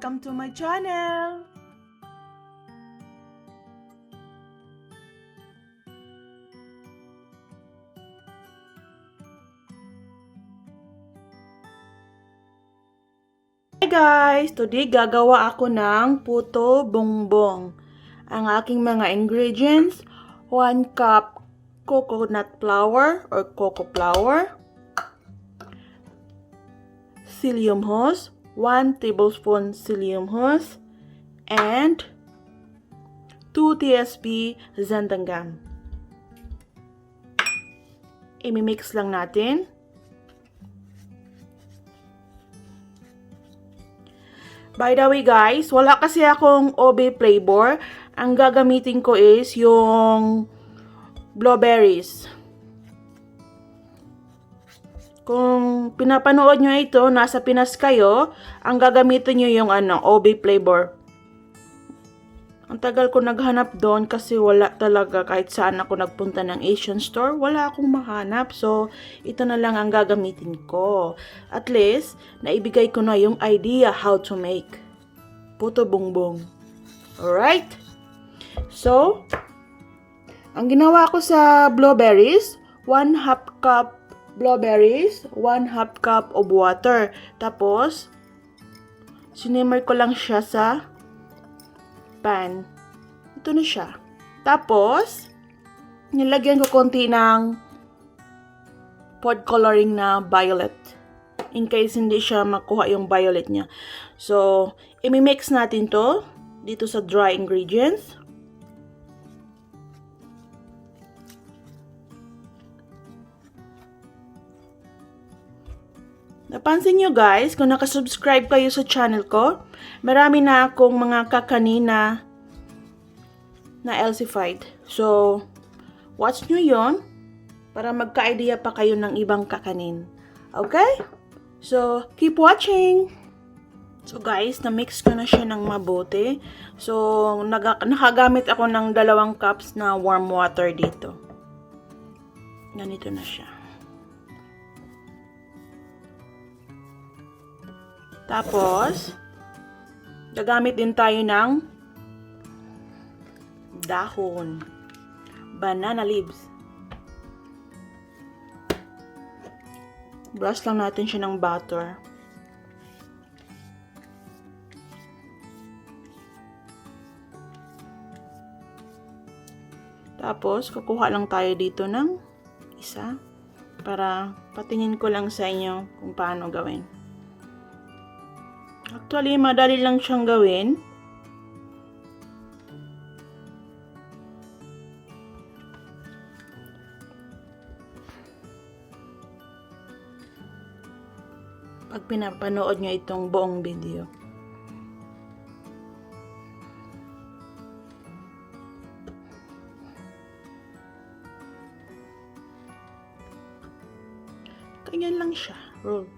Welcome to my channel! Hi guys! Today gagawa ako ng puto bumbong. Ang aking mga ingredients, 1 cup coconut flour or cocoa flour, psyllium husk, 1 tablespoon psyllium husk, and 2 tbsp xanthan gum. I-mix lang natin. By the way guys, wala kasi akong ube flavor. Ang gagamitin ko is yung blueberries. Kung pinapanood nyo ito, nasa Pinas kayo, ang gagamitin nyo yung ube flavor. Ang tagal ko naghanap doon kasi wala talaga, kahit saan ako nagpunta ng Asian store, wala akong mahanap. So, ito na lang ang gagamitin ko. At least, naibigay ko na yung idea how to make puto bumbong. Alright? So, ang ginawa ko sa blueberries, 1/2 cup blueberries, 1/2 cup of water. Tapos, sinimmer ko lang siya sa pan. Ito na siya. Tapos, nilagyan ko konti ng food coloring na violet. In case hindi siya makuha yung violet niya. So, i-mix natin to dito sa dry ingredients. Napansin nyo guys, kung nakasubscribe kayo sa channel ko, marami na akong mga kakanina na LCfied. So, watch nyo yon para magka-idea pa kayo ng ibang kakanin. Okay? So, keep watching! So guys, na-mix ko na siya ng mabuti. So, nakagamit ako ng 2 cups na warm water dito. Ganito na siya. Tapos, gagamit din tayo ng dahon. Banana leaves. Brush lang natin siya ng butter. Tapos, kukuha lang tayo dito ng isa para patingin ko lang sa inyo kung paano gawin. Actually, madali lang siyang gawin. Pag pinapanood nyo itong buong video. Ganyan lang siya. Roll.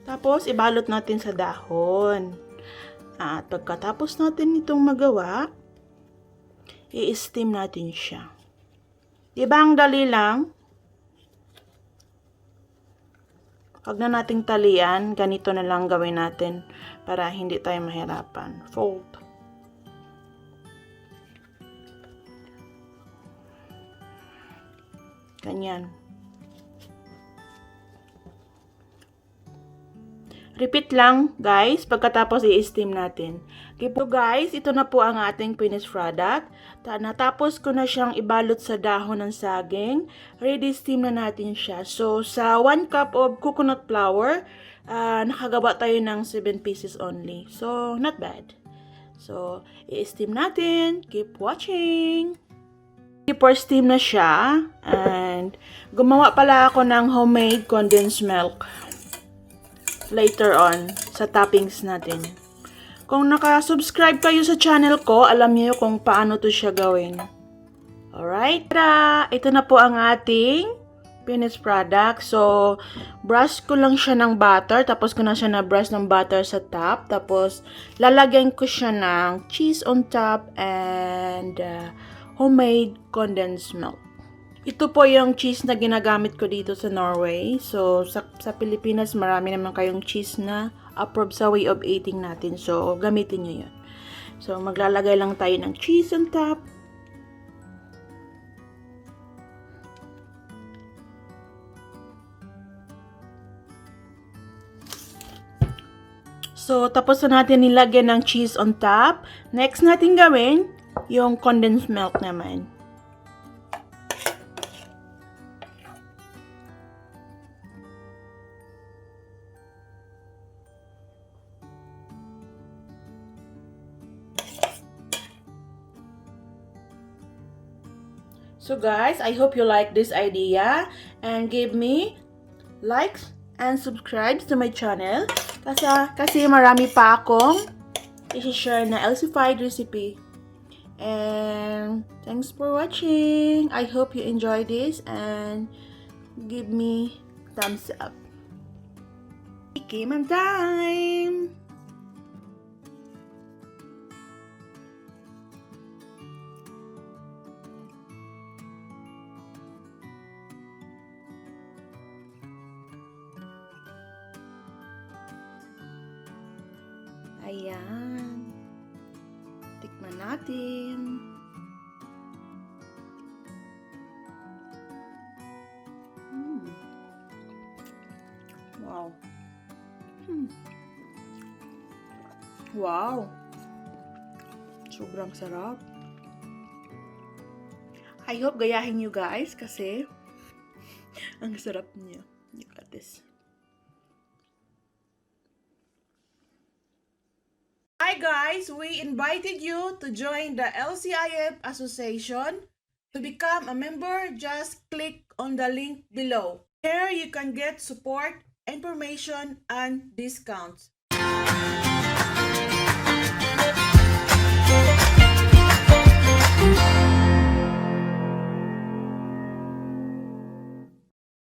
Tapos, ibalot natin sa dahon. At pagkatapos natin itong magawa, i-steam natin siya. Diba ang dali lang? Huwag na nating talian, ganito na lang gawin natin para hindi tayo mahirapan. Fold. Ganyan. Repeat lang, guys, pagkatapos i-steam natin. Okay po, guys, ito na po ang ating finished product. Natapos ko na siyang ibalot sa dahon ng saging. Ready steam na natin siya. So, sa 1 cup of coconut flour, nakagawa tayo ng 7 pieces only. So, not bad. So, i-steam natin. Keep watching! For steam na siya. And, gumawa pala ako ng homemade condensed milk later on sa toppings natin. Kung naka-subscribe kayo sa channel ko, alam niyo kung paano to siya gawin. Alright? Ito na po ang ating finished product. So, brush ko lang siya ng butter. Tapos ko na siya na-brush ng butter sa top. Tapos, lalagyan ko siya ng cheese on top and homemade condensed milk. Ito po yung cheese na ginagamit ko dito sa Norway. So, sa Pilipinas, marami naman kayong cheese na approved sa way of eating natin. So, gamitin nyo yun. So, maglalagay lang tayo ng cheese on top. So, tapos na natin nilagyan ng cheese on top. Next natin gawin, yung condensed milk naman. So guys, I hope you like this idea and give me likes and subscribe to my channel kasi marami pa akong i-share na LCfied recipe. And thanks for watching. I hope you enjoy this and give me thumbs up. Game time! Ayan. Tikman natin. Wow. Wow. Sobrang sarap. I hope gayahin nyo guys kasi ang sarap niya. Look at this. Hi guys, we invited you to join the LCIF Association. To become a member, just click on the link below. Here you can get support, information, and discounts.